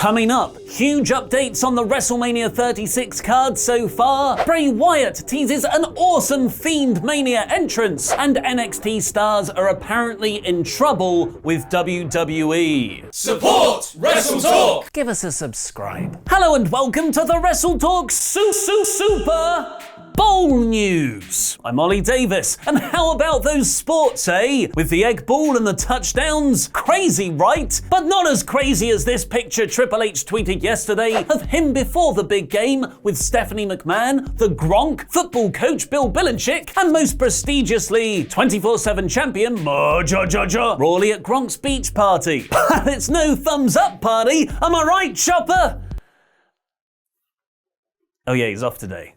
Coming up, huge updates on the WrestleMania 36 card so far, Bray Wyatt teases an awesome Fiend Mania entrance, and NXT stars are apparently in trouble with WWE. Support WrestleTalk! Give us a subscribe. Hello and welcome to the WrestleTalk Super Bowl News. I'm Ollie Davis, and how about those sports, eh? With the egg ball and the touchdowns? Crazy, right? But not as crazy as this picture Triple H tweeted yesterday of him before the big game with Stephanie McMahon, the Gronk, football coach Bill Belichick, and most prestigiously 24/7 champion Rawley at Gronk's beach party. But it's no thumbs up party, am I right, Chopper? Oh yeah, he's off today.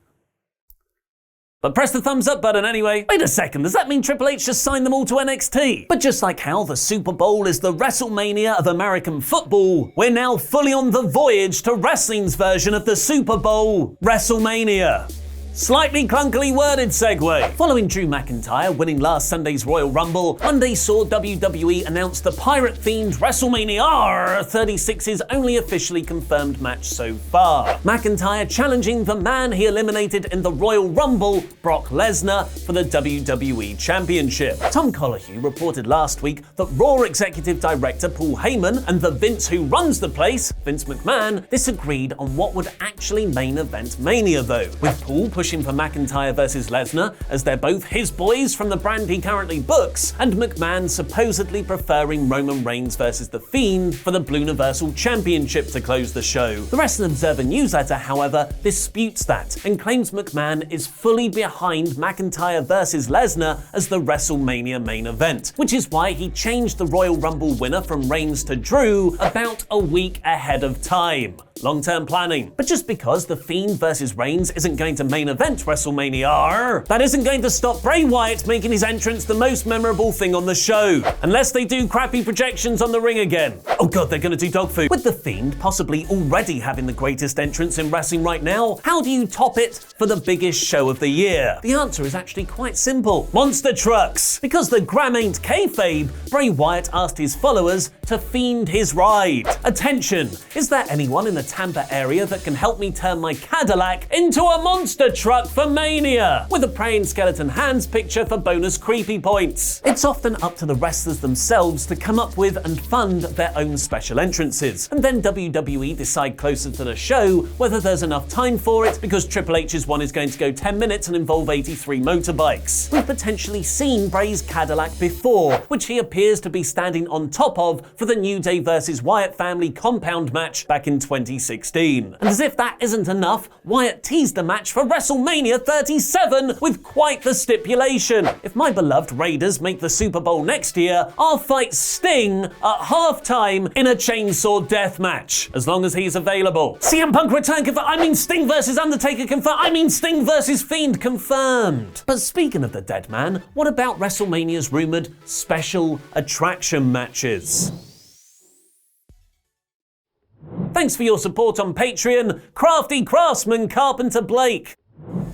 But press the thumbs up button anyway. Wait a second, does that mean Triple H just signed them all to NXT? But just like how the Super Bowl is the WrestleMania of American football, we're now fully on the voyage to wrestling's version of the Super Bowl, WrestleMania. Slightly clunkily worded segue. Following Drew McIntyre winning last Sunday's Royal Rumble, Monday saw WWE announce the pirate-themed WrestleMania 36's only officially confirmed match so far. McIntyre challenging the man he eliminated in the Royal Rumble, Brock Lesnar, for the WWE Championship. Tom Colohue reported last week that Raw Executive Director Paul Heyman and the Vince who runs the place, Vince McMahon, disagreed on what would actually main event Mania though, with Paul pushing for McIntyre versus Lesnar, as they're both his boys from the brand he currently books, and McMahon supposedly preferring Roman Reigns versus The Fiend for the Blue Universal Championship to close the show. The Wrestling Observer newsletter, however, disputes that and claims McMahon is fully behind McIntyre versus Lesnar as the WrestleMania main event, which is why he changed the Royal Rumble winner from Reigns to Drew about a week ahead of time. Long-term planning. But just because The Fiend versus Reigns isn't going to main event WrestleMania, that isn't going to stop Bray Wyatt making his entrance the most memorable thing on the show. Unless they do crappy projections on the ring again. Oh god, they're gonna do dog food. With The Fiend possibly already having the greatest entrance in wrestling right now, how do you top it for the biggest show of the year? The answer is actually quite simple. Monster trucks. Because the gram ain't kayfabe, Bray Wyatt asked his followers to fiend his ride. Attention, is there anyone in the Tampa area that can help me turn my Cadillac into a monster truck for Mania? With a praying skeleton hands picture for bonus creepy points. It's often up to the wrestlers themselves to come up with and fund their own special entrances, and then WWE decide closer to the show whether there's enough time for it, because Triple H's one is going to go 10 minutes and involve 83 motorbikes. We've potentially seen Bray's Cadillac before, which he appears to be standing on top of for the New Day vs Wyatt family compound match back in 2016. And as if that isn't enough, Wyatt teased the match for WrestleMania 37 with quite the stipulation. If my beloved Raiders make the Super Bowl next year, I'll fight Sting at halftime in a chainsaw death match, as long as he's available. CM Punk return confirmed. Sting versus Undertaker confirmed. Sting versus Fiend confirmed. But speaking of the dead man, what about WrestleMania's rumored special attraction matches? Thanks for your support on Patreon, Crafty Craftsman Carpenter Blake.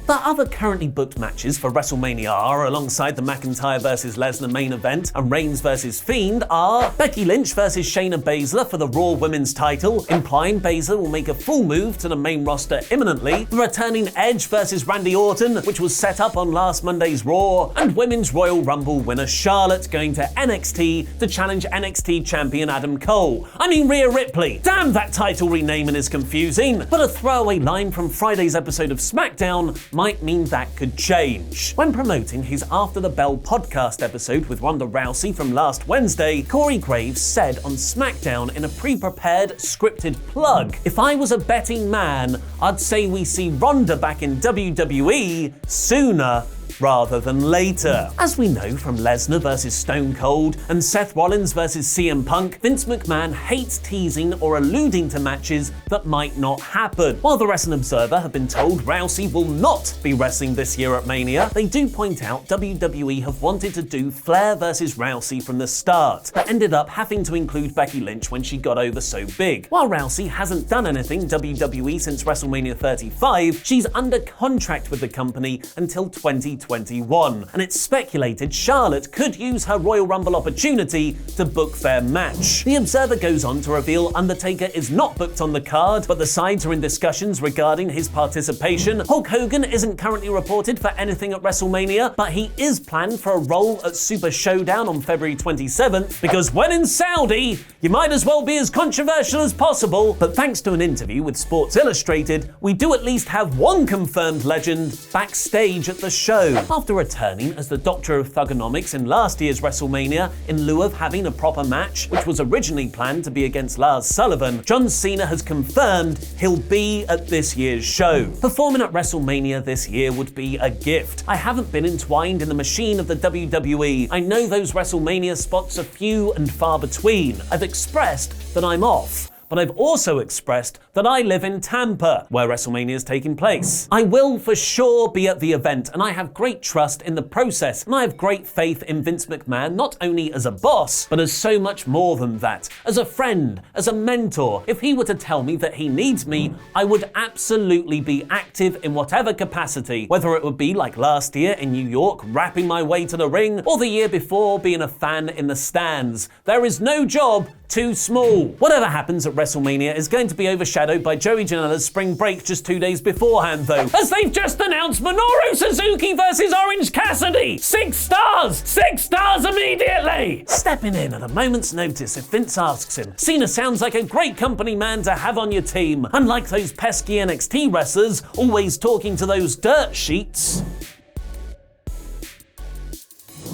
The other currently booked matches for WrestleMania are, alongside the McIntyre vs Lesnar main event and Reigns vs Fiend, are Becky Lynch vs Shayna Baszler for the Raw Women's title, implying Baszler will make a full move to the main roster imminently, the returning Edge vs Randy Orton, which was set up on last Monday's Raw, and Women's Royal Rumble winner Charlotte going to NXT to challenge NXT champion Adam Cole. Rhea Ripley. Damn, that title renaming is confusing, but a throwaway line from Friday's episode of SmackDown might mean that could change. When promoting his After the Bell podcast episode with Ronda Rousey from last Wednesday, Corey Graves said on SmackDown in a pre-prepared scripted plug, "If I was a betting man, I'd say we see Ronda back in WWE sooner rather than later." As we know from Lesnar versus Stone Cold and Seth Rollins versus CM Punk, Vince McMahon hates teasing or alluding to matches that might not happen. While the Wrestling Observer have been told Rousey will not be wrestling this year at Mania, they do point out WWE have wanted to do Flair versus Rousey from the start, but ended up having to include Becky Lynch when she got over so big. While Rousey hasn't done anything WWE since WrestleMania 35, she's under contract with the company until 2020. 2021, and it's speculated Charlotte could use her Royal Rumble opportunity to book their match. The Observer goes on to reveal Undertaker is not booked on the card, but the sides are in discussions regarding his participation. Hulk Hogan isn't currently reported for anything at WrestleMania, but he is planned for a role at Super Showdown on February 27th, because when in Saudi, you might as well be as controversial as possible. But thanks to an interview with Sports Illustrated, we do at least have one confirmed legend backstage at the show. After returning as the Doctor of Thugonomics in last year's WrestleMania, in lieu of having a proper match, which was originally planned to be against Lars Sullivan, John Cena has confirmed he'll be at this year's show. Performing at WrestleMania this year would be a gift. I haven't been entwined in the machine of the WWE. I know those WrestleMania spots are few and far between. I've expressed that I'm off, but I've also expressed that I live in Tampa, where WrestleMania is taking place. I will for sure be at the event, and I have great trust in the process, and I have great faith in Vince McMahon, not only as a boss, but as so much more than that. As a friend, as a mentor. If he were to tell me that he needs me, I would absolutely be active in whatever capacity, whether it would be like last year in New York, rapping my way to the ring, or the year before being a fan in the stands. There is no job too small. Whatever happens at WrestleMania is going to be overshadowed by Joey Janela's spring break just 2 days beforehand, though, as they've just announced Minoru Suzuki versus Orange Cassidy. 6 stars! 6 stars immediately! Stepping in at a moment's notice if Vince asks him. Cena sounds like a great company man to have on your team, unlike those pesky NXT wrestlers always talking to those dirt sheets.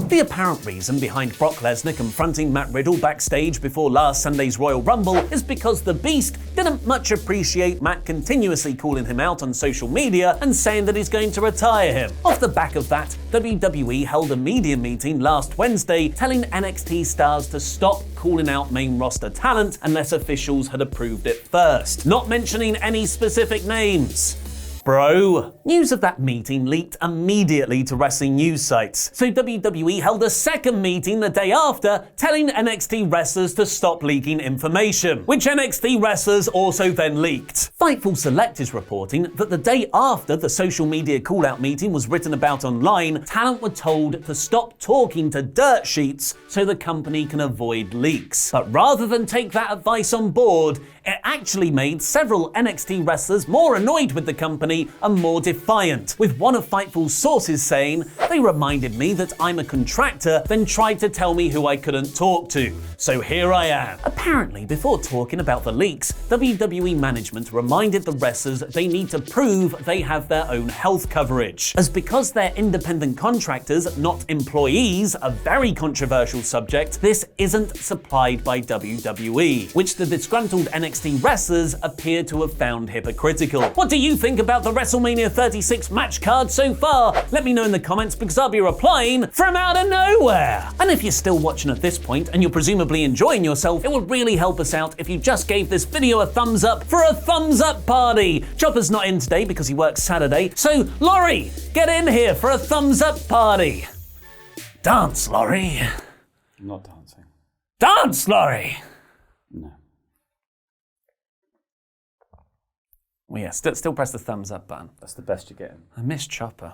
The apparent reason behind Brock Lesnar confronting Matt Riddle backstage before last Sunday's Royal Rumble is because the Beast didn't much appreciate Matt continuously calling him out on social media and saying that he's going to retire him. Off the back of that, WWE held a media meeting last Wednesday telling NXT stars to stop calling out main roster talent unless officials had approved it first, not mentioning any specific names. Bro. News of that meeting leaked immediately to wrestling news sites, so WWE held a second meeting the day after telling NXT wrestlers to stop leaking information, which NXT wrestlers also then leaked. Fightful Select is reporting that the day after the social media call-out meeting was written about online, talent were told to stop talking to dirt sheets so the company can avoid leaks. But rather than take that advice on board, it actually made several NXT wrestlers more annoyed with the company and more defiant, with one of Fightful's sources saying, "They reminded me that I'm a contractor, then tried to tell me who I couldn't talk to. So here I am." Apparently, before talking about the leaks, WWE management reminded the wrestlers they need to prove they have their own health coverage, as because they're independent contractors, not employees, a very controversial subject, this isn't supplied by WWE, which the disgruntled NXT wrestlers appear to have found hypocritical. What do you think about the WrestleMania 36 match card so far? Let me know in the comments, because I'll be replying from out of nowhere. And if you're still watching at this point and you're presumably enjoying yourself, it would really help us out if you just gave this video a thumbs up for a thumbs up party. Chopper's not in today because he works Saturday, so Laurie, get in here for a thumbs up party. Dance, Laurie. I'm not dancing. Dance, Laurie. No. Well, yeah, still press the thumbs up button. That's the best you're getting. I miss Chopper.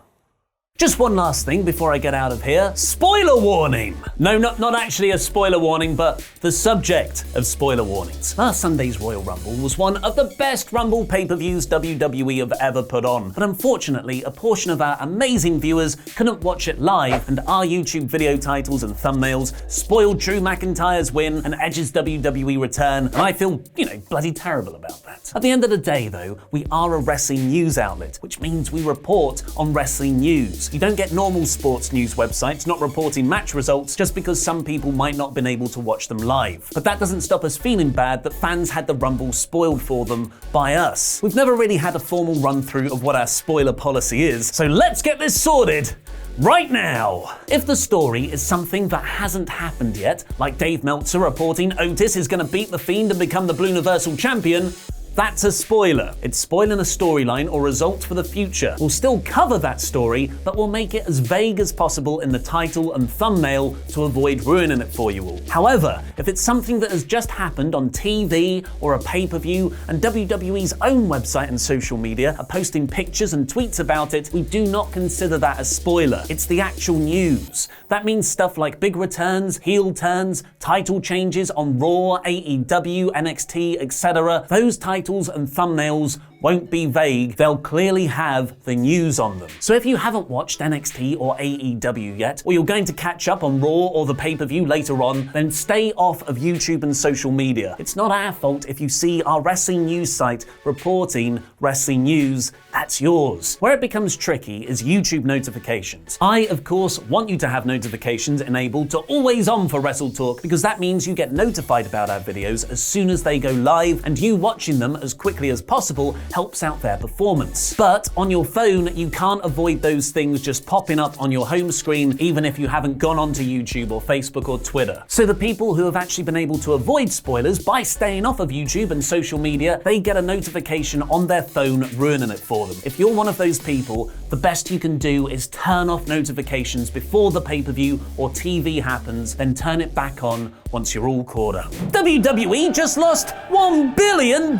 Just one last thing before I get out of here. Spoiler warning! No, not actually a spoiler warning, but the subject of spoiler warnings. Last Sunday's Royal Rumble was one of the best Rumble pay-per-views WWE have ever put on. But unfortunately, a portion of our amazing viewers couldn't watch it live, and our YouTube video titles and thumbnails spoiled Drew McIntyre's win and Edge's WWE return, and I feel, bloody terrible about that. At the end of the day, though, we are a wrestling news outlet, which means we report on wrestling news. You don't get normal sports news websites not reporting match results just because some people might not have been able to watch them live. But that doesn't stop us feeling bad that fans had the Rumble spoiled for them by us. We've never really had a formal run-through of what our spoiler policy is, so let's get this sorted right now. If the story is something that hasn't happened yet, like Dave Meltzer reporting Otis is going to beat the Fiend and become the Blue Universal Champion, That's a spoiler. It's spoiling a storyline or result for the future. We'll still cover that story, but we'll make it as vague as possible in the title and thumbnail to avoid ruining it for you all. However, if it's something that has just happened on TV or a pay-per-view and WWE's own website and social media are posting pictures and tweets about it, we do not consider that a spoiler. It's the actual news. That means stuff like big returns, heel turns, title changes on Raw, AEW, NXT, etc. Those titles and thumbnails won't be vague, they'll clearly have the news on them. So if you haven't watched NXT or AEW yet, or you're going to catch up on Raw or the pay-per-view later on, then stay off of YouTube and social media. It's not our fault if you see our wrestling news site reporting wrestling news, that's yours. Where it becomes tricky is YouTube notifications. I, of course, want you to have notifications enabled to always on for WrestleTalk because that means you get notified about our videos as soon as they go live, and you watching them as quickly as possible helps out their performance. But on your phone, you can't avoid those things just popping up on your home screen, even if you haven't gone onto YouTube or Facebook or Twitter. So the people who have actually been able to avoid spoilers by staying off of YouTube and social media, they get a notification on their phone ruining it for them. If you're one of those people, the best you can do is turn off notifications before the pay-per-view or TV happens, then turn it back on once you're all caught up. WWE just lost $1 billion!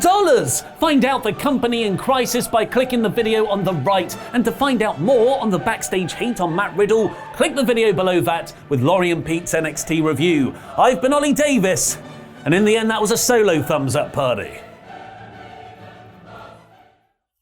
Find out the company in crisis by clicking the video on the right, and to find out more on the backstage heat on Matt Riddle, click the video below that with Laurie and Pete's NXT review. I've been Ollie Davis, and in the end that was a solo thumbs up party.